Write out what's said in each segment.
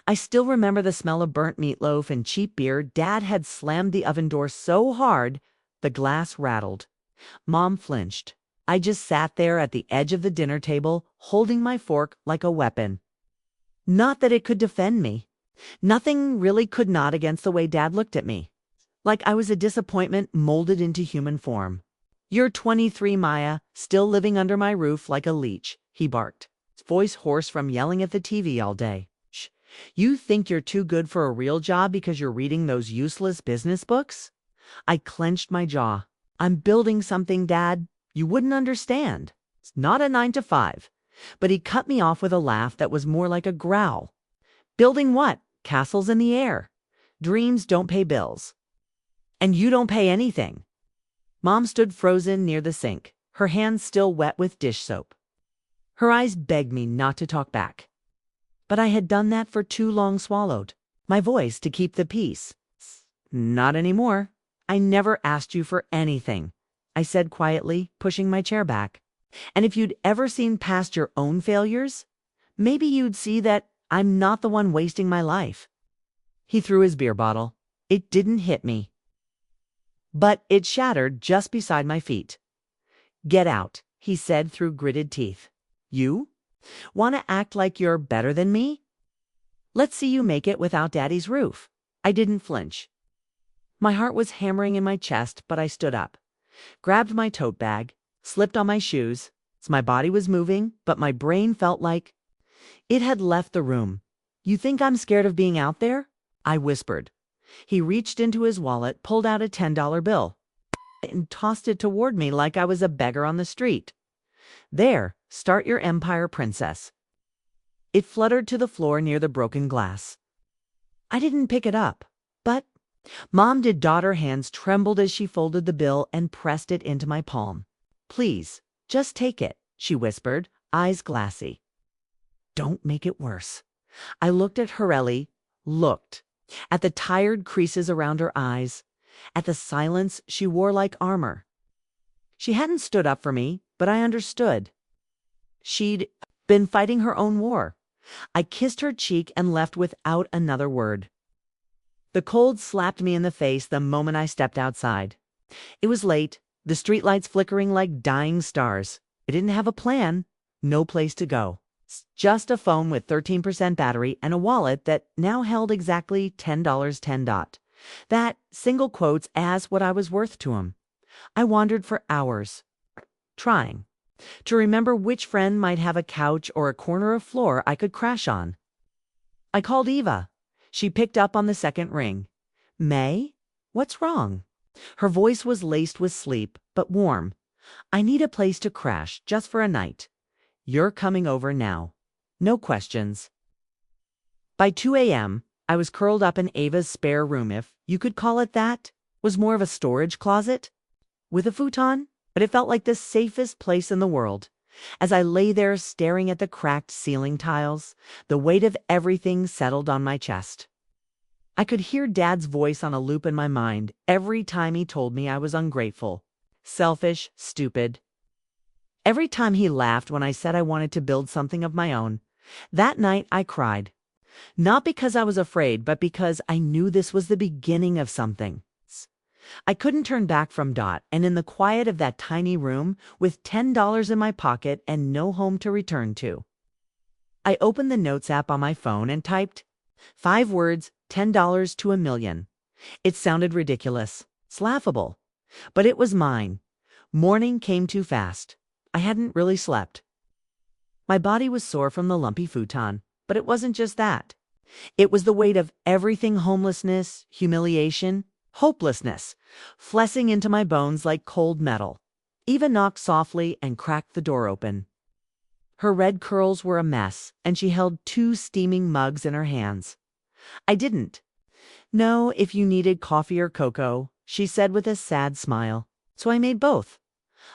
I still remember the smell of burnt meatloaf and cheap beer. Dad had slammed the oven door so hard, the glass rattled. Mom flinched. I just sat there at the edge of the dinner table, holding my fork like a weapon. Not that it could defend me. Nothing really could not against the way Dad looked at me. Like I was a disappointment molded into human form. "You're 23, Maya, still living under my roof like a leech," he barked, his voice hoarse from yelling at the TV all day. "Shh. You think you're too good for a real job because you're reading those useless business books?" I clenched my jaw. "I'm building something, Dad. You wouldn't understand. It's not a 9 to 5. But he cut me off with a laugh that was more like a growl. "Building what? Castles in the air. Dreams don't pay bills. And you don't pay anything." Mom stood frozen near the sink, her hands still wet with dish soap. Her eyes begged me not to talk back. But I had done that for too long, swallowed my voice to keep the peace. "Not anymore. I never asked you for anything," I said quietly, pushing my chair back. "And if you'd ever seen past your own failures, maybe you'd see that I'm not the one wasting my life." He threw his beer bottle. It didn't hit me, but it shattered just beside my feet. "Get out," he said through gritted teeth. "You? Want to act like you're better than me? Let's see you make it without Daddy's roof." I didn't flinch. My heart was hammering in my chest, but I stood up, grabbed my tote bag, slipped on my shoes. My body was moving, but my brain felt like it had left the room. "You think I'm scared of being out there?" I whispered. He reached into his wallet, pulled out a $10 bill, and tossed it toward me like I was a beggar on the street. "There, start your empire, princess." It fluttered to the floor near the broken glass. I didn't pick it up, but Mom did. Daughter hands trembled as she folded the bill and pressed it into my palm. "Please, just take it," she whispered, eyes glassy. "Don't make it worse." I looked at Horelli, at the tired creases around her eyes, at the silence she wore like armor. She hadn't stood up for me, but I understood. She'd been fighting her own war. I kissed her cheek and left without another word. The cold slapped me in the face the moment I stepped outside. It was late, the streetlights flickering like dying stars. I didn't have a plan, no place to go. Just a phone with 13% battery and a wallet that now held exactly $10. That single quotes as what I was worth to him. I wandered for hours, trying to remember which friend might have a couch or a corner of floor I could crash on. I called Eva. She picked up on the second ring. "May? What's wrong?" Her voice was laced with sleep, but warm. "I need a place to crash, just for a night. You're coming over now. No questions." By 2 a.m., I was curled up in Ava's spare room, if you could call it that. Was more of a storage closet with a futon, but it felt like the safest place in the world. As I lay there staring at the cracked ceiling tiles, the weight of everything settled on my chest. I could hear Dad's voice on a loop in my mind every time he told me I was ungrateful, selfish, stupid. Every time he laughed when I said I wanted to build something of my own. That night I cried. Not because I was afraid, but because I knew this was the beginning of something. I couldn't turn back from Dot, and in the quiet of that tiny room, with $10 in my pocket and no home to return to, I opened the Notes app on my phone and typed 5 words, $10 to $1,000,000. It sounded ridiculous, laughable, but it was mine. Morning came too fast. I hadn't really slept. My body was sore from the lumpy futon, but it wasn't just that. It was the weight of everything: homelessness, humiliation, hopelessness, flessing into my bones like cold metal. Eva knocked softly and cracked the door open. Her red curls were a mess, and she held 2 steaming mugs in her hands. I didn't know if you needed coffee or cocoa, she said with a sad smile, so I made both.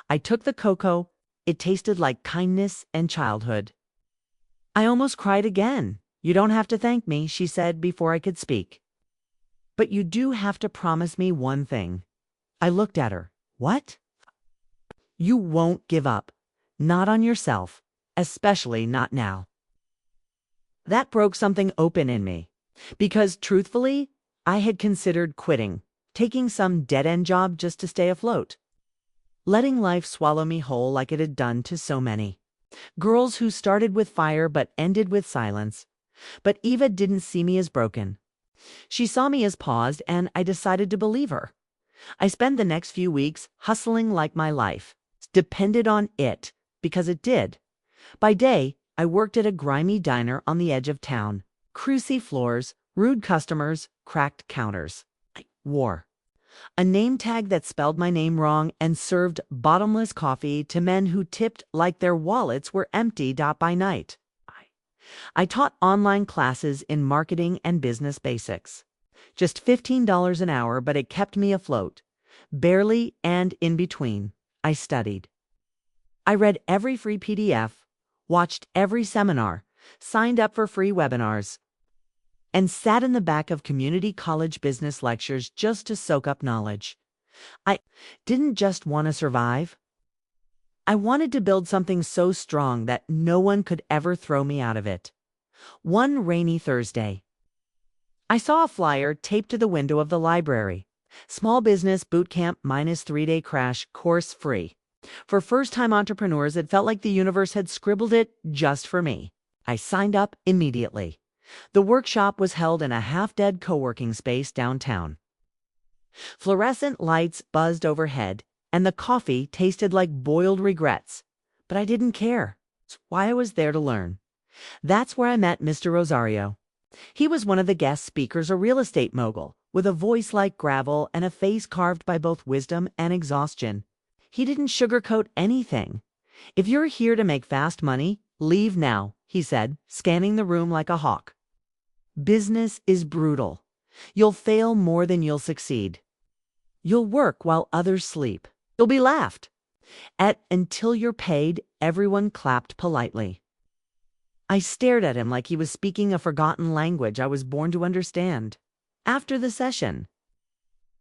I took the cocoa. It tasted like kindness and childhood. I almost cried again. "You don't have to thank me," she said before I could speak. "But you do have to promise me one thing." I looked at her. "What?" "You won't give up. Not on yourself. Especially not now." That broke something open in me. Because truthfully, I had considered quitting, taking some dead-end job just to stay afloat, letting life swallow me whole like it had done to so many. Girls who started with fire but ended with silence. But Eva didn't see me as broken. She saw me as paused, and I decided to believe her. I spent the next few weeks hustling like my life depended on it, because it did. By day, I worked at a grimy diner on the edge of town. Cruisy floors, rude customers, cracked counters. I wore a name tag that spelled my name wrong and served bottomless coffee to men who tipped like their wallets were empty by night. I taught online classes in marketing and business basics. Just $15 an hour, but it kept me afloat. Barely, and in between, I studied. I read every free PDF, watched every seminar, signed up for free webinars, and sat in the back of community college business lectures just to soak up knowledge. I didn't just want to survive. I wanted to build something so strong that no one could ever throw me out of it. One rainy Thursday, I saw a flyer taped to the window of the library. Small Business Bootcamp minus 3-day crash course free. For first-time entrepreneurs, it felt like the universe had scribbled it just for me. I signed up immediately. The workshop was held in a half-dead co-working space downtown. Fluorescent lights buzzed overhead, and the coffee tasted like boiled regrets. But I didn't care. It's why I was there to learn. That's where I met Mr. Rosario. He was one of the guest speakers, a real estate mogul, with a voice like gravel and a face carved by both wisdom and exhaustion. He didn't sugarcoat anything. If you're here to make fast money, leave now, he said, scanning the room like a hawk. Business is brutal. You'll fail more than you'll succeed. You'll work while others sleep. You'll be laughed at until you're paid. Everyone clapped politely. I stared at him like he was speaking a forgotten language I was born to understand. After the session,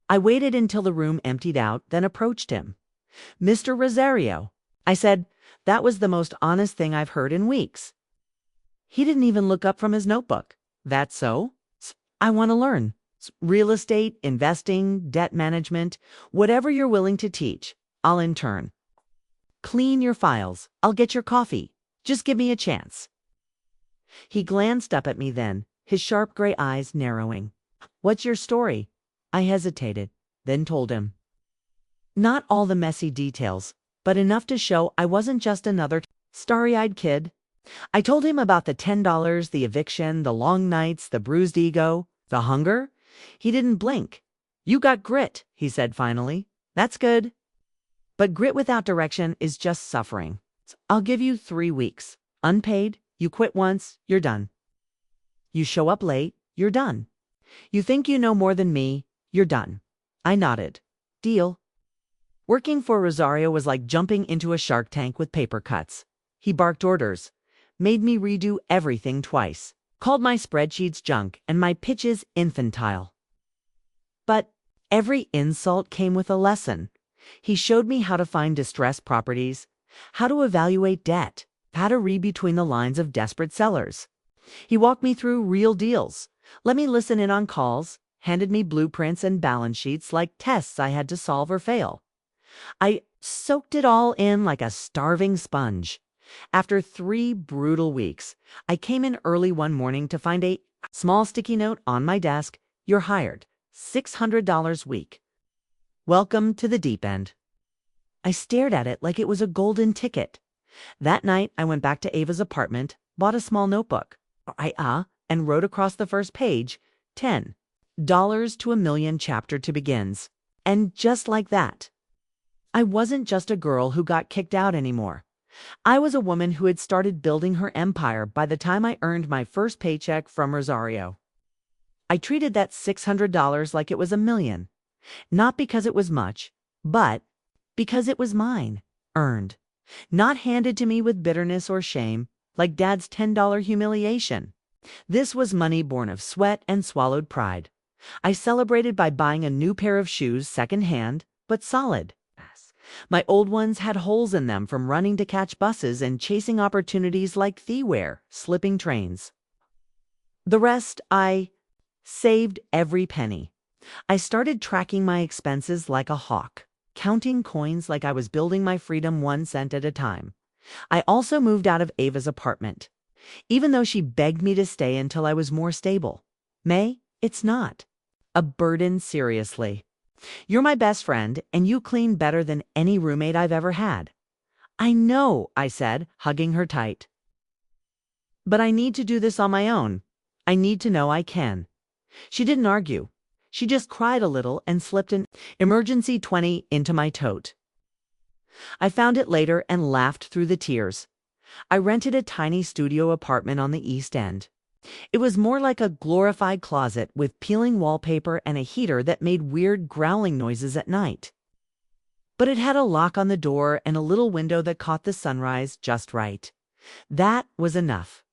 I waited until the room emptied out, then approached him. Mr. Rosario, I said, that was the most honest thing I've heard in weeks. He didn't even look up from his notebook. That's so? I want to learn. Real estate, investing, debt management, whatever you're willing to teach, I'll intern. Clean your files. I'll get your coffee. Just give me a chance. He glanced up at me then, his sharp gray eyes narrowing. What's your story? I hesitated, then told him. Not all the messy details, but enough to show I wasn't just another starry-eyed kid. I told him about the $10, the eviction, the long nights, the bruised ego, the hunger. He didn't blink. You got grit, he said finally. That's good. But grit without direction is just suffering. I'll give you 3 weeks. Unpaid, you quit once, you're done. You show up late, you're done. You think you know more than me, you're done. I nodded. Deal. Working for Rosario was like jumping into a shark tank with paper cuts. He barked orders, made me redo everything twice, called my spreadsheets junk and my pitches infantile. But every insult came with a lesson. He showed me how to find distressed properties, how to evaluate debt, how to read between the lines of desperate sellers. He walked me through real deals, let me listen in on calls, handed me blueprints and balance sheets like tests I had to solve or fail. I soaked it all in like a starving sponge. After 3 brutal weeks, I came in early one morning to find a small sticky note on my desk. You're hired. $600 a week. Welcome to the deep end. I stared at it like it was a golden ticket. That night, I went back to Ava's apartment, bought a small notebook, and wrote across the first page, $10 to $1 million chapter to begins. And just like that, I wasn't just a girl who got kicked out anymore. I was a woman who had started building her empire by the time I earned my first paycheck from Rosario. I treated that $600 like it was $1 million. Not because it was much, but because it was mine, earned. Not handed to me with bitterness or shame, like Dad's $10 humiliation. This was money born of sweat and swallowed pride. I celebrated by buying a new pair of shoes secondhand, but solid. My old ones had holes in them from running to catch buses and chasing opportunities like thievewear, slipping trains. The rest, I saved every penny. I started tracking my expenses like a hawk, counting coins like I was building my freedom 1 cent at a time. I also moved out of Ava's apartment, even though she begged me to stay until I was more stable. May, it's not a burden, seriously. You're my best friend, and you clean better than any roommate I've ever had. I know, I said, hugging her tight. But I need to do this on my own. I need to know I can. She didn't argue. She just cried a little and slipped an emergency 20 into my tote. I found it later and laughed through the tears. I rented a tiny studio apartment on the East End. It was more like a glorified closet with peeling wallpaper and a heater that made weird growling noises at night. But it had a lock on the door and a little window that caught the sunrise just right. That was enough.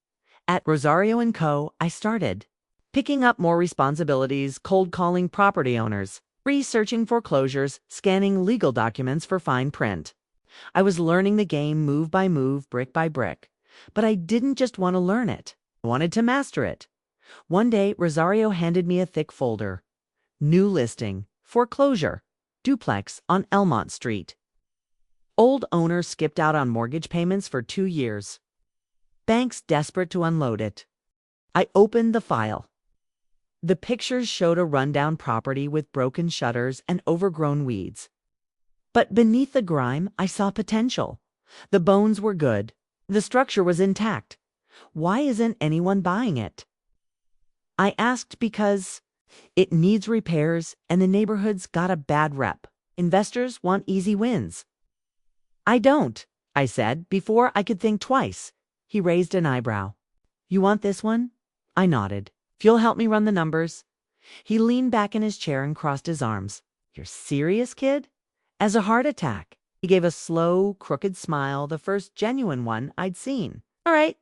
At Rosario & Co., I started picking up more responsibilities, cold calling property owners, researching foreclosures, scanning legal documents for fine print. I was learning the game move by move, brick by brick. But I didn't just want to learn it. I wanted to master it. One day, Rosario handed me a thick folder. New listing, foreclosure, duplex on Elmont Street. Old owner skipped out on mortgage payments for 2 years. Banks desperate to unload it. I opened the file. The pictures showed a rundown property with broken shutters and overgrown weeds. But beneath the grime, I saw potential. The bones were good. The structure was intact. Why isn't anyone buying it? I asked because it needs repairs and the neighborhood's got a bad rep. Investors want easy wins. I don't, I said, before I could think twice. He raised an eyebrow. You want this one? I nodded. If you'll help me run the numbers. He leaned back in his chair and crossed his arms. You're serious, kid? As a heart attack. He gave a slow, crooked smile, the first genuine one I'd seen. All right,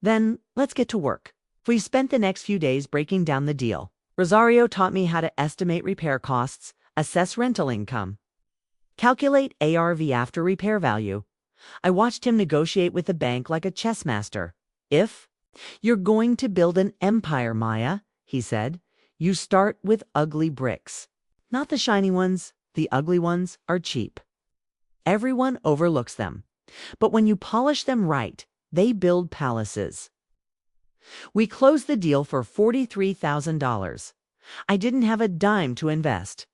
then let's get to work. We spent the next few days breaking down the deal. Rosario taught me how to estimate repair costs, assess rental income, calculate ARV after repair value. I watched him negotiate with the bank like a chess master. If you're going to build an empire, Maya, he said, you start with ugly bricks. Not the shiny ones. The ugly ones are cheap. Everyone overlooks them. But when you polish them right, they build palaces. We closed the deal for $43,000. I didn't have a dime to invest.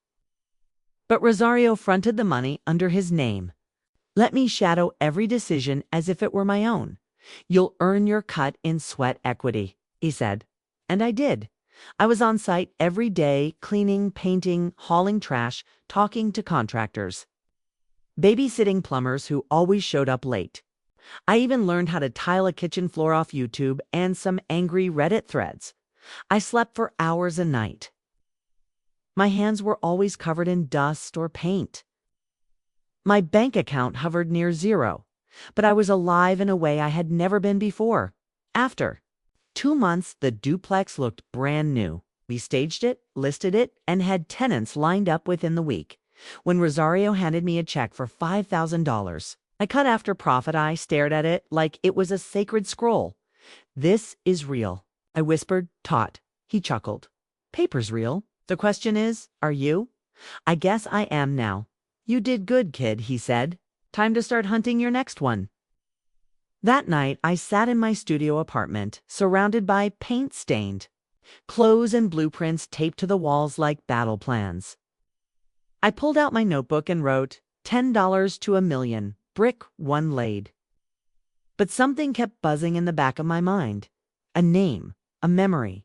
But Rosario fronted the money under his name. Let me shadow every decision as if it were my own. You'll earn your cut in sweat equity, he said. And I did. I was on site every day, cleaning, painting, hauling trash, talking to contractors, babysitting plumbers who always showed up late. I even learned how to tile a kitchen floor off YouTube and some angry Reddit threads. I slept for hours a night. My hands were always covered in dust or paint. My bank account hovered near zero, but I was alive in a way I had never been before. After 2 months, the duplex looked brand new. We staged it, listed it, and had tenants lined up within the week. When Rosario handed me a check for $5,000, I cut after profit. I stared at it like it was a sacred scroll. This is real, I whispered, taut. He chuckled. Paper's real. The question is, are you? I guess I am now. You did good, kid, he said. Time to start hunting your next one. That night, I sat in my studio apartment, surrounded by paint-stained clothes and blueprints taped to the walls like battle plans. I pulled out my notebook and wrote, $10 to $1 million, brick 1 laid. But something kept buzzing in the back of my mind. A name, a memory,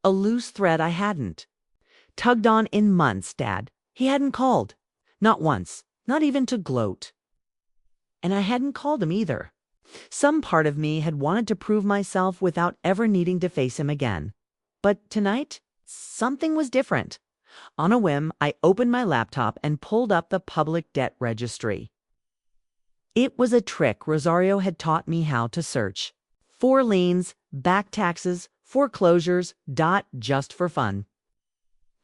a loose thread I hadn't tugged on in months, Dad. He hadn't called. Not once, not even to gloat. And I hadn't called him either. Some part of me had wanted to prove myself without ever needing to face him again. But tonight, something was different. On a whim, I opened my laptop and pulled up the public debt registry. It was a trick Rosario had taught me how to search. 4 liens, back taxes, foreclosures, just for fun.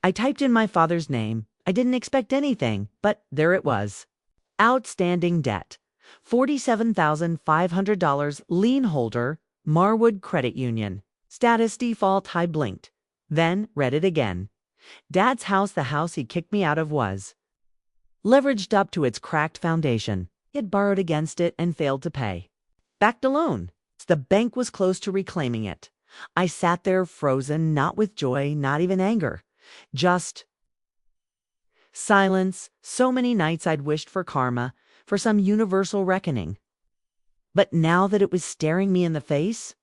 I typed in my father's name. I didn't expect anything, but there it was. Outstanding debt. $47,500, lien holder, Marwood Credit Union. Status default, I blinked. Then read it again. Dad's house, the house he kicked me out of, was leveraged up to its cracked foundation. He had borrowed against it and failed to pay. Backed a loan. The bank was close to reclaiming it. I sat there frozen, not with joy, not even anger. Just silence. So many nights I'd wished for karma, for some universal reckoning. But now that it was staring me in the face,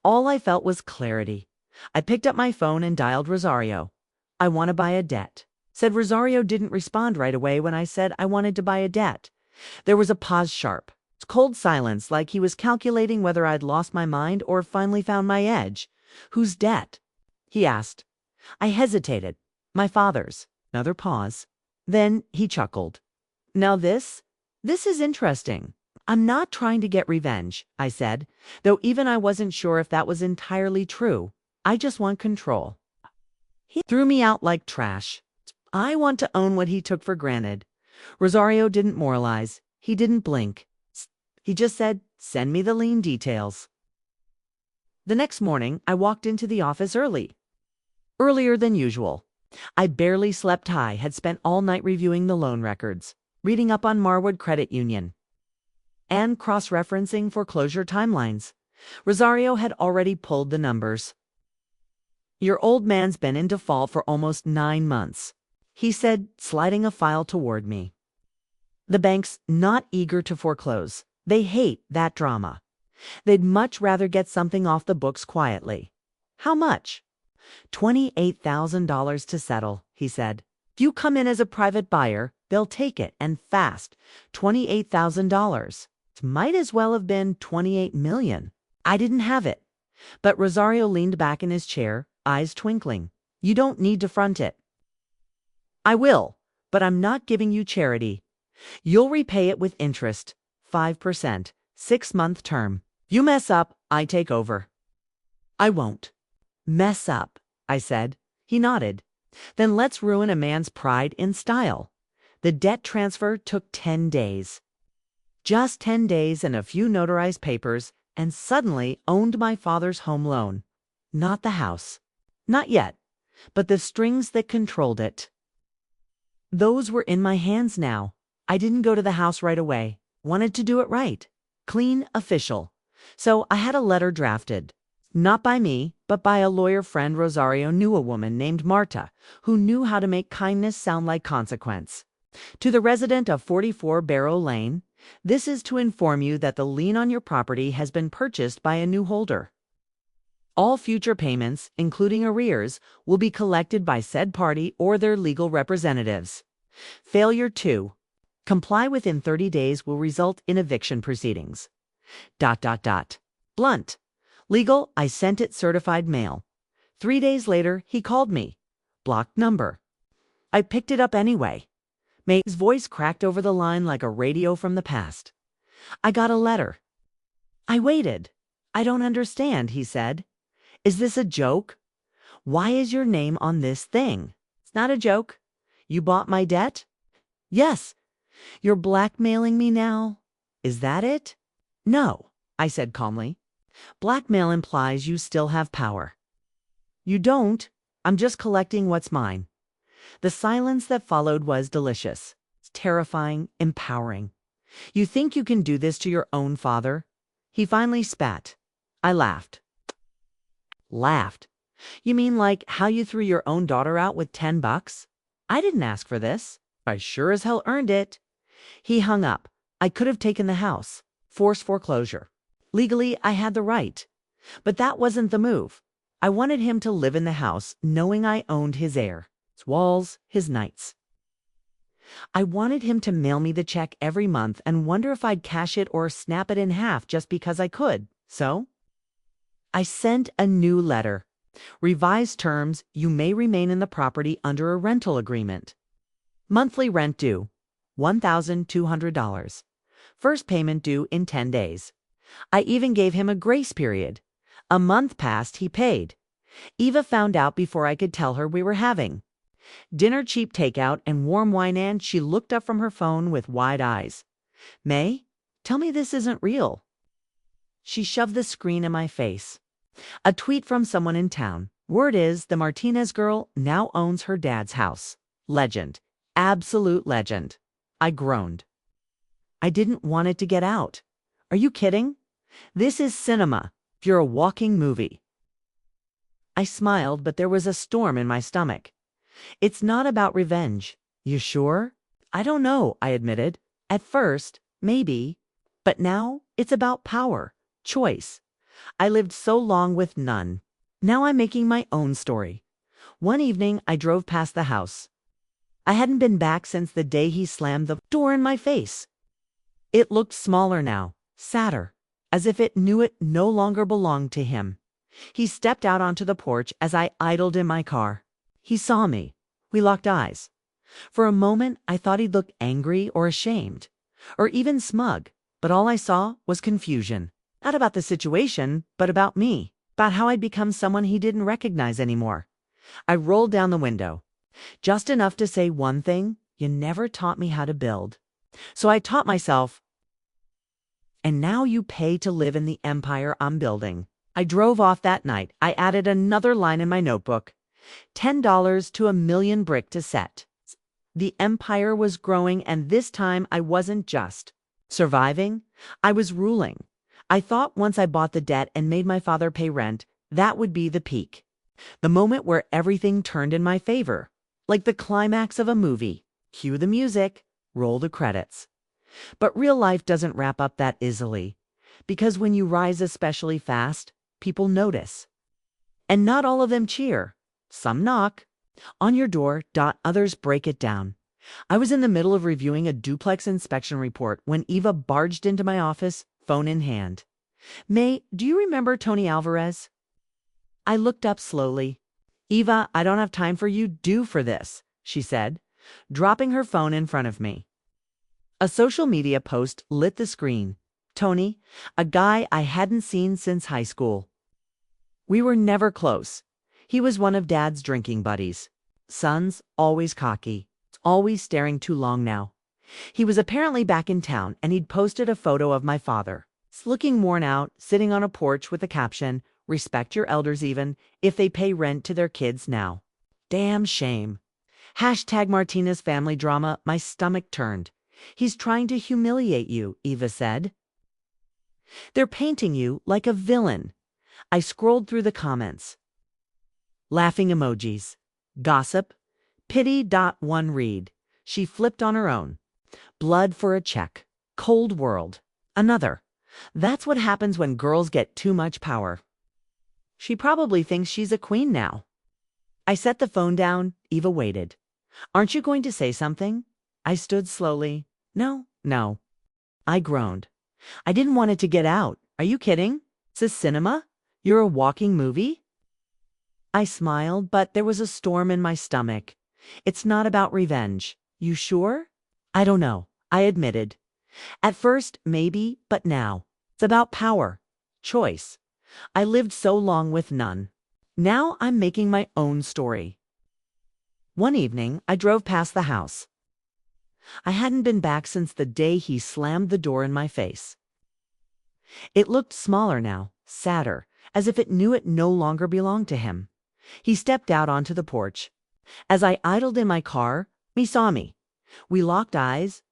all I felt was clarity. I picked up my phone and dialed Rosario. I want to buy a debt. Said Rosario didn't respond right away when I said I wanted to buy a debt. There was a pause sharp. Cold silence, like he was calculating whether I'd lost my mind or finally found my edge. Whose debt? He asked. I hesitated. My father's. Another pause. Then he chuckled. Now this is interesting. I'm not trying to get revenge, I said, though even I wasn't sure if that was entirely true. I just want control. He threw me out like trash. I want to own what he took for granted. Rosario didn't moralize. He didn't blink. He just said, send me the lien details. The next morning, I walked into the office early. Earlier than usual. I barely slept high, had spent all night reviewing the loan records, reading up on Marwood Credit Union, and cross-referencing foreclosure timelines. Rosario had already pulled the numbers. Your old man's been in default for almost 9 months, he said, sliding a file toward me. The bank's not eager to foreclose. They hate that drama. They'd much rather get something off the books quietly. How much? $28,000 to settle, he said. If you come in as a private buyer, they'll take it, and fast. $28,000. It might as well have been $28 million. I didn't have it. But Rosario leaned back in his chair, eyes twinkling. You don't need to front it. I will, but I'm not giving you charity. You'll repay it with interest. 5%, 6-month term. You mess up, I take over. I won't. Mess up, I said. He nodded. Then let's ruin a man's pride in style. The debt transfer took 10 days. Just 10 days and a few notarized papers, and suddenly owned my father's home loan. Not the house. Not yet, but the strings that controlled it. Those were in my hands now. I didn't go to the house right away. Wanted to do it right. Clean, official. So I had a letter drafted. Not by me, but by a lawyer friend. Rosario knew a woman named Marta, who knew how to make kindness sound like consequence. To the resident of 44 Barrow Lane, this is to inform you that the lien on your property has been purchased by a new holder. All future payments, including arrears, will be collected by said party or their legal representatives. Failure to comply within 30 days will result in eviction proceedings. ... Blunt. Legal, I sent it certified mail. 3 days later, he called me. Blocked number. I picked it up anyway. May's voice cracked over the line like a radio from the past. I got a letter. I waited. I don't understand, he said. Is this a joke? Why is your name on this thing? It's not a joke. You bought my debt? Yes. You're blackmailing me now? Is that it? No, I said calmly. Blackmail implies you still have power. You don't. I'm just collecting what's mine. The silence that followed was delicious. It's terrifying, empowering. You think you can do this to your own father? He finally spat. I laughed. Laughed. You mean like how you threw your own daughter out with $10? I didn't ask for this. I sure as hell earned it. He hung up. I could have taken the house. Forced foreclosure. Legally, I had the right. But that wasn't the move. I wanted him to live in the house, knowing I owned his air, his walls, his nights. I wanted him to mail me the check every month and wonder if I'd cash it or snap it in half just because I could. So I sent a new letter. Revised terms, you may remain in the property under a rental agreement. Monthly rent due, $1,200. First payment due in 10 days. I even gave him a grace period. A month passed, he paid. Eva found out before I could tell her we were having dinner, cheap takeout, and warm wine, and she looked up from her phone with wide eyes. May, tell me this isn't real. She shoved the screen in my face. A tweet from someone in town. Word is the Martinez girl now owns her dad's house. Legend. Absolute legend. I groaned. I didn't want it to get out. Are you kidding? This is cinema. You're a walking movie. I smiled, but there was a storm in my stomach. It's not about revenge. You sure? I don't know, I admitted. At first, maybe. But now, it's about power, choice. I lived so long with none. Now I'm making my own story. One evening, I drove past the house. I hadn't been back since the day he slammed the door in my face. It looked smaller now, sadder, as if it knew it no longer belonged to him. He stepped out onto the porch as I idled in my car. He saw me. We locked eyes. For a moment, I thought he'd look angry or ashamed, or even smug, but all I saw was confusion. Not about the situation, but about me, about how I'd become someone he didn't recognize anymore. I rolled down the window, just enough to say one thing: you never taught me how to build. So I taught myself, and now you pay to live in the empire I'm building. I drove off that night. I added another line in my notebook. $10 to a million brick to set. The empire was growing, and this time I wasn't just surviving, I was ruling. I thought once I bought the debt and made my father pay rent, that would be the peak. The moment where everything turned in my favor. Like the climax of a movie. Cue the music, roll the credits. But real life doesn't wrap up that easily. Because when you rise especially fast, people notice. And not all of them cheer. Some knock. On your door, others break it down. I was in the middle of reviewing a duplex inspection report when Eva barged into my office, phone in hand. May, do you remember Tony Alvarez? I looked up slowly. Eva, I don't have time for you. Due for this, she said, dropping her phone in front of me. A social media post lit the screen. Tony, a guy I hadn't seen since high school. We were never close. He was one of Dad's drinking buddies. Son's always cocky, always staring too long now. He was apparently back in town, and he'd posted a photo of my father, looking worn out, sitting on a porch with a caption, "Respect your elders even if they pay rent to their kids now." Damn shame. Hashtag Martinez family drama. My stomach turned. He's trying to humiliate you, Eva said. They're painting you like a villain. I scrolled through the comments. Laughing emojis. Gossip. Pity. One read. She flipped on her own. Blood for a check. Cold world. Another. That's what happens when girls get too much power. She probably thinks she's a queen now. I set the phone down. Eva waited. Aren't you going to say something? I stood slowly. No. I groaned. I didn't want it to get out. Are you kidding? It's a cinema? You're a walking movie? I smiled, but there was a storm in my stomach. It's not about revenge. You sure? I don't know, I admitted. At first, maybe, but now. It's about power. Choice. I lived so long with none. Now I'm making my own story. One evening, I drove past the house. I hadn't been back since the day he slammed the door in my face. It looked smaller now, sadder, as if it knew it no longer belonged to him. He stepped out onto the porch. As I idled in my car, he saw me. We locked eyes.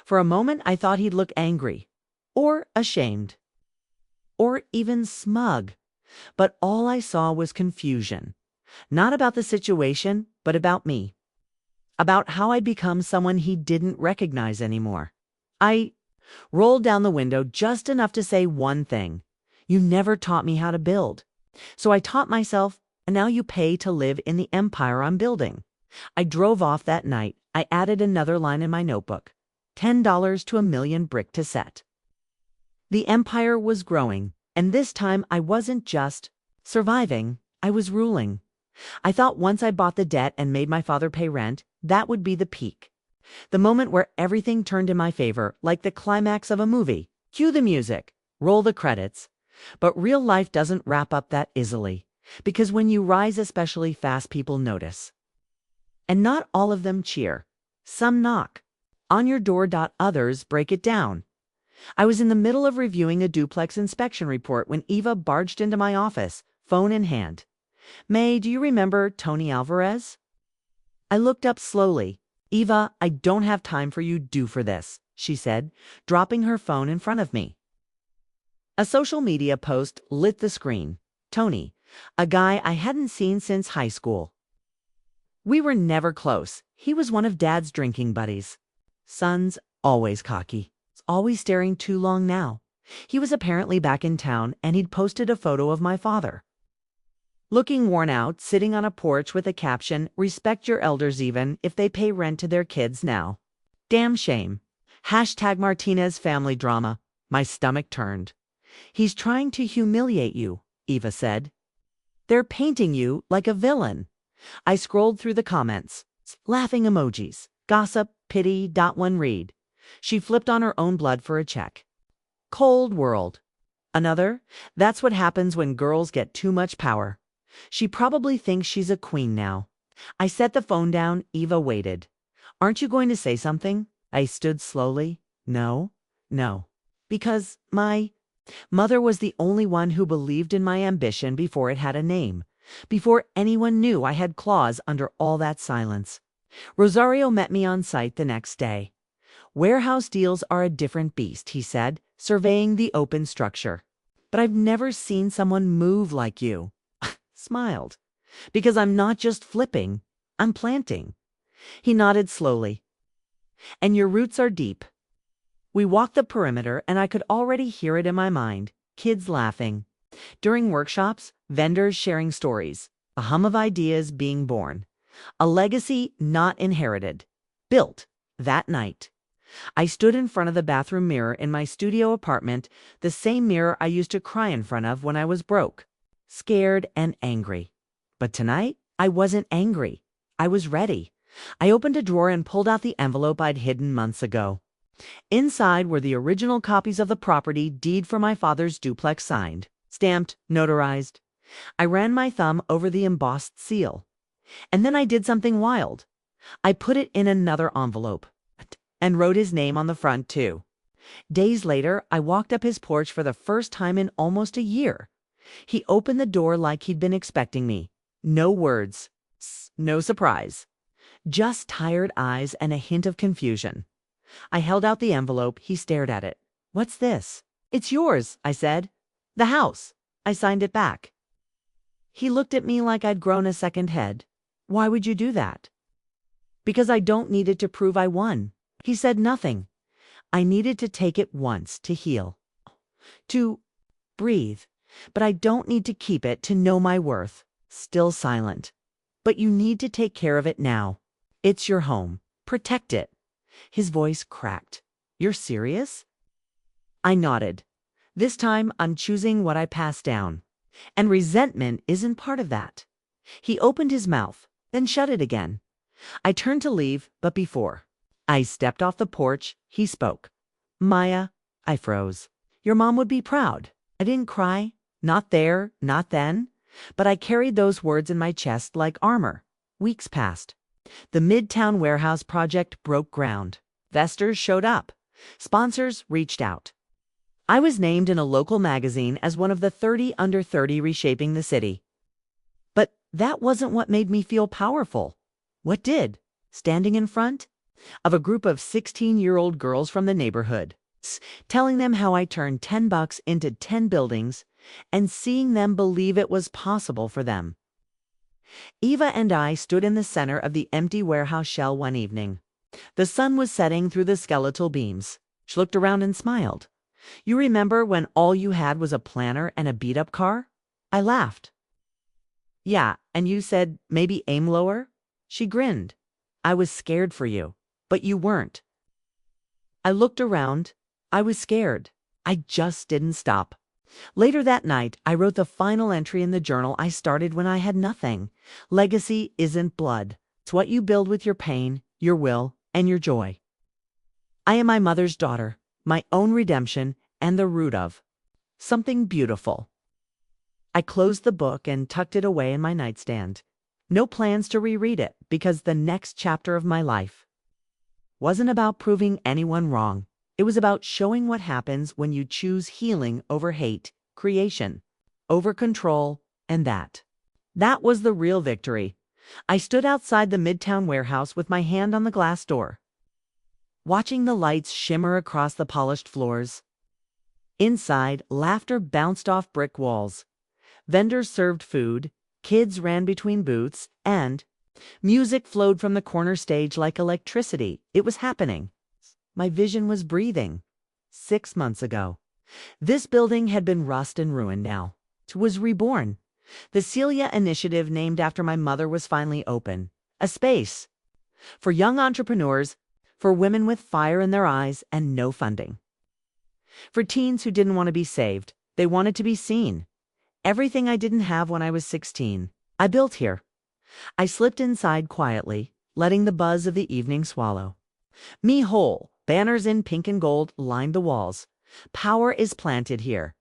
For a moment, I thought he'd look angry, or ashamed, or even smug. But all I saw was confusion. Not about the situation, but about me. About how I'd become someone he didn't recognize anymore. I rolled down the window just enough to say one thing. You never taught me how to build. So I taught myself, and now you pay to live in the empire I'm building. I drove off that night. I added another line in my notebook. $10 to a million brick to set. The empire was growing, and this time I wasn't just surviving, I was ruling. I thought once I bought the debt and made my father pay rent, that would be the peak. The moment where everything turned in my favor, like the climax of a movie. Cue the music, roll the credits. But real life doesn't wrap up that easily, because when you rise especially fast, people notice. And not all of them cheer. Some knock. On your door. Others break it down. I was in the middle of reviewing a duplex inspection report when Eva barged into my office, phone in hand. May, do you remember Tony Alvarez? I looked up slowly. Eva, I don't have time for you due for this, she said, dropping her phone in front of me. A social media post lit the screen. Tony, a guy I hadn't seen since high school. We were never close. He was one of Dad's drinking buddies. Son's always cocky. Always staring too long now. He was apparently back in town, and he'd posted a photo of my father. Looking worn out, sitting on a porch with a caption, "Respect your elders even if they pay rent to their kids now." Damn shame. Hashtag Martinez family drama. My stomach turned. He's trying to humiliate you, Eva said. They're painting you like a villain. I scrolled through the comments. Laughing emojis. Gossip, pity, one read. She flipped on her own blood for a check. Cold world. Another, that's what happens when girls get too much power. She probably thinks she's a queen now. I set the phone down. Eva waited. Aren't you going to say something? I stood slowly. No. Because my mother was the only one who believed in my ambition before it had a name. Before anyone knew I had claws under all that silence. Rosario met me on site the next day. Warehouse deals are a different beast, he said, surveying the open structure. But I've never seen someone move like you. Smiled. Because I'm not just flipping, I'm planting. He nodded slowly. And your roots are deep. We walked the perimeter and I could already hear it in my mind. Kids laughing. During workshops, vendors sharing stories. A hum of ideas being born. A legacy not inherited. Built that night. I stood in front of the bathroom mirror in my studio apartment, the same mirror I used to cry in front of when I was broke. Scared and angry. But tonight, I wasn't angry. I was ready. I opened a drawer and pulled out the envelope I'd hidden months ago. Inside were the original copies of the property deed for my father's duplex signed, stamped, notarized. I ran my thumb over the embossed seal. And then I did something wild. I put it in another envelope and wrote his name on the front too. Days later, I walked up his porch for the first time in almost a year. He opened the door like he'd been expecting me. No words. No surprise. Just tired eyes and a hint of confusion. I held out the envelope. He stared at it. What's this? It's yours, I said. The house. I signed it back. He looked at me like I'd grown a second head. Why would you do that? Because I don't need it to prove I won. He said nothing. I needed to take it once to heal. To breathe. But I don't need to keep it to know my worth. Still silent. But you need to take care of it now. It's your home. Protect it. His voice cracked. You're serious? I nodded. This time I'm choosing what I pass down. And resentment isn't part of that. He opened his mouth, then shut it again. I turned to leave, but before I stepped off the porch, he spoke. Maya, I froze. Your mom would be proud. I didn't cry. Not there, not then. But I carried those words in my chest like armor. Weeks passed. The Midtown Warehouse project broke ground. Investors showed up. Sponsors reached out. I was named in a local magazine as one of the 30 under 30 reshaping the city. But that wasn't what made me feel powerful. What did? Standing in front of a group of 16-year-old girls from the neighborhood, telling them how I turned $10 into 10 buildings and seeing them believe it was possible for them. Eva and I stood in the center of the empty warehouse shell one evening. The sun was setting through the skeletal beams. She looked around and smiled. You remember when all you had was a planner and a beat-up car? I laughed. Yeah, and you said maybe aim lower? She grinned. I was scared for you, but you weren't. I looked around. I was scared. I just didn't stop. Later that night, I wrote the final entry in the journal I started when I had nothing. Legacy isn't blood. It's what you build with your pain, your will, and your joy. I am my mother's daughter, my own redemption, and the root of something beautiful. I closed the book and tucked it away in my nightstand. No plans to reread it because the next chapter of my life wasn't about proving anyone wrong. It was about showing what happens when you choose healing over hate, creation over control, And that was the real victory. I stood outside the Midtown warehouse with my hand on the glass door, watching the lights shimmer across the polished floors. Inside, laughter bounced off brick walls. Vendors served food, kids ran between booths, and music flowed from the corner stage like electricity. It was happening. My vision was breathing. 6 months ago. This building had been rust and ruined now. It was reborn. The Celia Initiative, named after my mother, was finally open. A space for young entrepreneurs, for women with fire in their eyes and no funding. For teens who didn't want to be saved, they wanted to be seen. Everything I didn't have when I was 16, I built here. I slipped inside quietly, letting the buzz of the evening swallow me whole. Banners in pink and gold lined the walls. Power is planted here.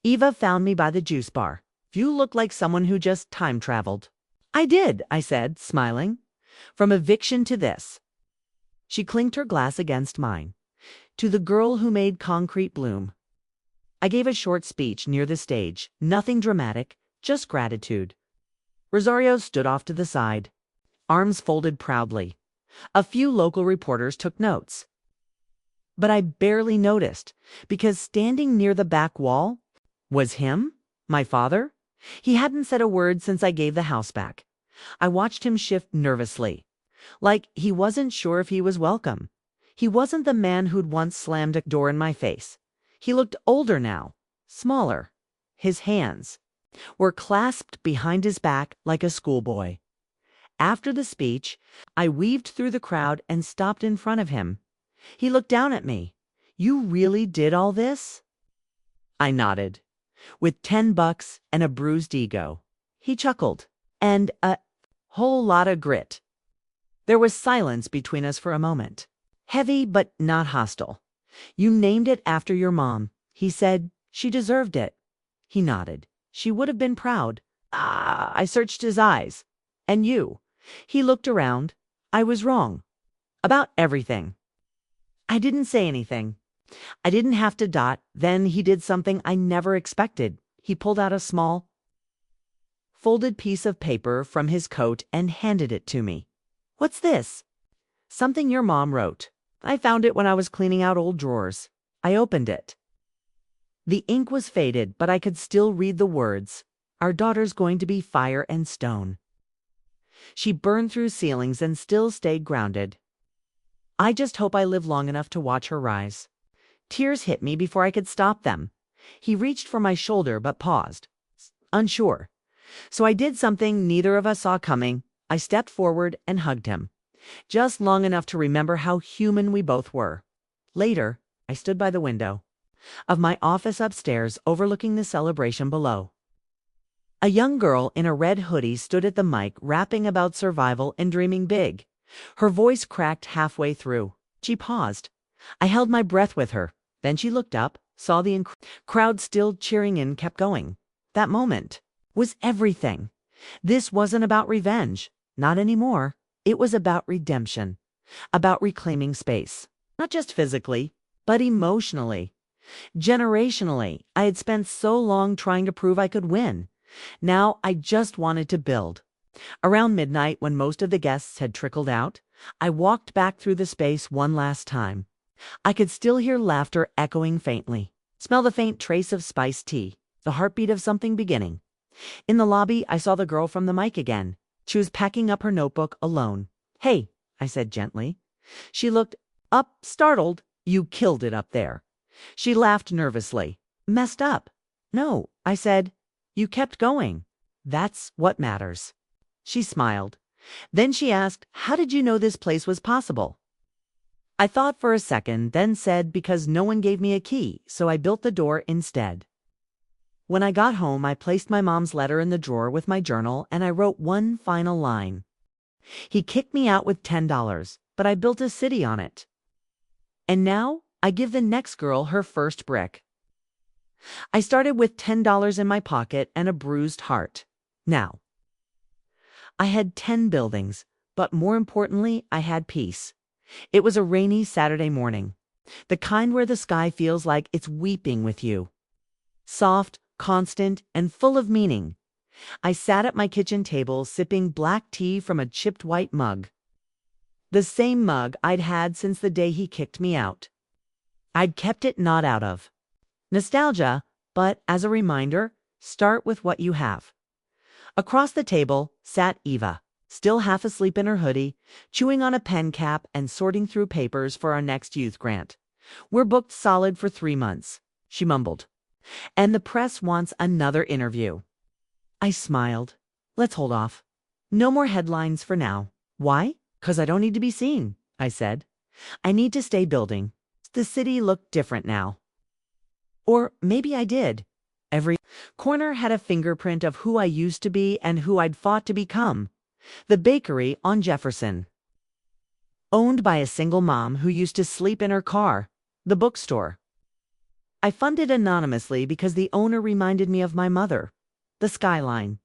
Eva found me by the juice bar. You look like someone who just time traveled. I did, I said, smiling. From eviction to this. She clinked her glass against mine. To the girl who made concrete bloom. I gave a short speech near the stage, nothing dramatic, just gratitude. Rosario stood off to the side, arms folded proudly. A few local reporters took notes. But I barely noticed, because standing near the back wall was him, my father. He hadn't said a word since I gave the house back. I watched him shift nervously, like he wasn't sure if he was welcome. He wasn't the man who'd once slammed a door in my face. He looked older now, smaller. His hands were clasped behind his back like a schoolboy. After the speech, I weaved through the crowd and stopped in front of him. He looked down at me. You really did all this? I nodded. With $10 and a bruised ego. He chuckled. And a whole lot of grit. There was silence between us for a moment. Heavy but not hostile. You named it after your mom. He said she deserved it. He nodded. She would have been proud. I searched his eyes. And you? He looked around. I was wrong. About everything. I didn't say anything. I didn't have to dot. Then he did something I never expected. He pulled out a small, folded piece of paper from his coat and handed it to me. What's this? Something your mom wrote. I found it when I was cleaning out old drawers. I opened it. The ink was faded, but I could still read the words. Our daughter's going to be fire and stone. She burned through ceilings and still stayed grounded. I just hope I live long enough to watch her rise. Tears hit me before I could stop them. He reached for my shoulder but paused, unsure. So I did something neither of us saw coming. I stepped forward and hugged him, just long enough to remember how human we both were. Later, I stood by the window of my office upstairs overlooking the celebration below. A young girl in a red hoodie stood at the mic rapping about survival and dreaming big. Her voice cracked halfway through. She paused. I held my breath with her. Then she looked up, saw the crowd still cheering and kept going. That moment was everything. This wasn't about revenge. Not anymore. It was about redemption. About reclaiming space. Not just physically, but emotionally. Generationally, I had spent so long trying to prove I could win. Now I just wanted to build. Around midnight, when most of the guests had trickled out, I walked back through the space one last time. I could still hear laughter echoing faintly, smell the faint trace of spiced tea, the heartbeat of something beginning. In the lobby, I saw the girl from the mic again. She was packing up her notebook alone. Hey, I said gently. She looked up, startled. You killed it up there. She laughed nervously. Messed up. No, I said. You kept going. That's what matters. She smiled. Then she asked, how did you know this place was possible? I thought for a second, then said because no one gave me a key, so I built the door instead. When I got home, I placed my mom's letter in the drawer with my journal, and I wrote one final line. He kicked me out with $10, but I built a city on it. And now I give the next girl her first brick. I started with $10 in my pocket and a bruised heart. Now, I had 10 buildings, but more importantly, I had peace. It was a rainy Saturday morning, the kind where the sky feels like it's weeping with you. Soft, constant, and full of meaning. I sat at my kitchen table sipping black tea from a chipped white mug. The same mug I'd had since the day he kicked me out. I'd kept it not out of nostalgia, but as a reminder, start with what you have. Across the table sat Eva, still half asleep in her hoodie, chewing on a pen cap and sorting through papers for our next youth grant. "We're booked solid for 3 months," she mumbled. "And the press wants another interview." I smiled. "Let's hold off. No more headlines for now." "Why?" "'Cause I don't need to be seen," I said. "I need to stay building." The city looked different now. Or maybe I did. Every corner had a fingerprint of who I used to be and who I'd fought to become. The bakery on Jefferson, owned by a single mom who used to sleep in her car. The bookstore I funded anonymously because the owner reminded me of my mother. The skyline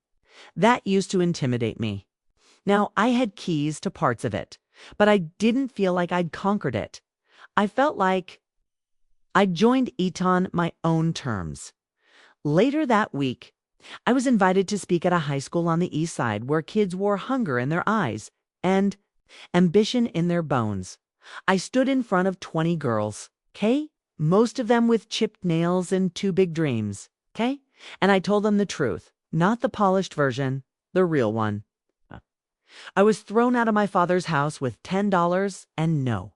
that used to intimidate me. Now I had keys to parts of it, but I didn't feel like I'd conquered it. I felt like I'd joined Eton my own terms. Later that week, I was invited to speak at a high school on the east side where kids wore hunger in their eyes and ambition in their bones. I stood in front of 20 girls, okay? Most of them with chipped nails and too big dreams, okay? And I told them the truth, not the polished version, the real one. I was thrown out of my father's house with $10 and no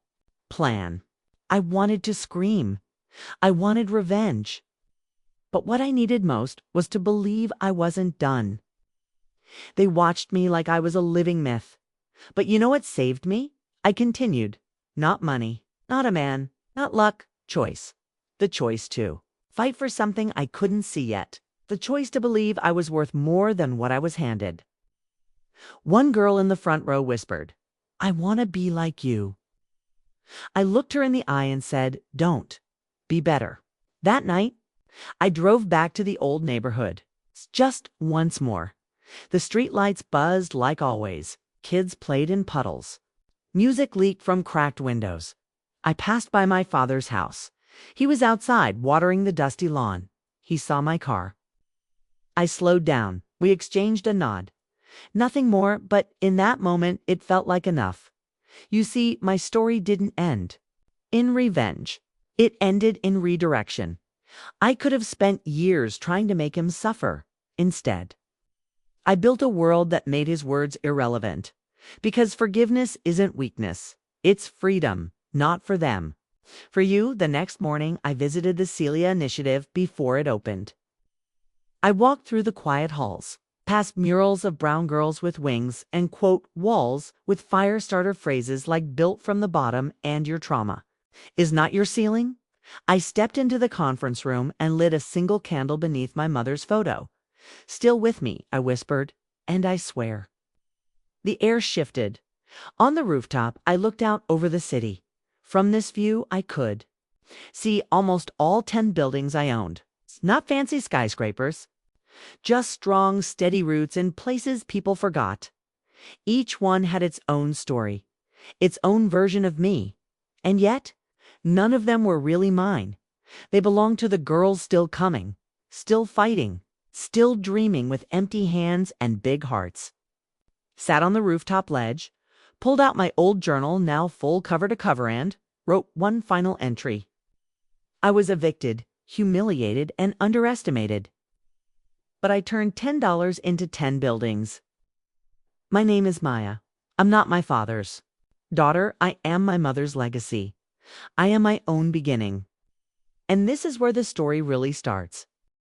plan. I wanted to scream. I wanted revenge. But what I needed most was to believe I wasn't done. They watched me like I was a living myth. But you know what saved me? I continued. Not money, not a man, not luck, choice. The choice to fight for something I couldn't see yet. The choice to believe I was worth more than what I was handed. One girl in the front row whispered, "I want to be like you." I looked her in the eye and said, "Don't. Be better." That night, I drove back to the old neighborhood. Just once more. The streetlights buzzed like always. Kids played in puddles. Music leaked from cracked windows. I passed by my father's house. He was outside watering the dusty lawn. He saw my car. I slowed down. We exchanged a nod. Nothing more, but in that moment it felt like enough. You see, my story didn't end in revenge. It ended in redirection. I could have spent years trying to make him suffer. Instead, I built a world that made his words irrelevant. Because forgiveness isn't weakness. It's freedom, not for them. For you, the next morning, I visited the Celia Initiative before it opened. I walked through the quiet halls, past murals of brown girls with wings and, quote, walls with fire starter phrases like "built from the bottom" and "your trauma is not your ceiling." I stepped into the conference room and lit a single candle beneath my mother's photo. "Still with me," I whispered, "and I swear." The air shifted. On the rooftop, I looked out over the city. From this view, I could see almost all 10 buildings I owned. Not fancy skyscrapers, just strong, steady roots in places people forgot. Each one had its own story, its own version of me. And yet, none of them were really mine. They belonged to the girls still coming, still fighting, still dreaming with empty hands and big hearts. Sat on the rooftop ledge, pulled out my old journal, now full cover to cover, and wrote one final entry. I was evicted, humiliated, and underestimated. But I turned $10 into 10 buildings. My name is Maya. I'm not my father's daughter. I am my mother's legacy. I am my own beginning. And this is where the story really starts.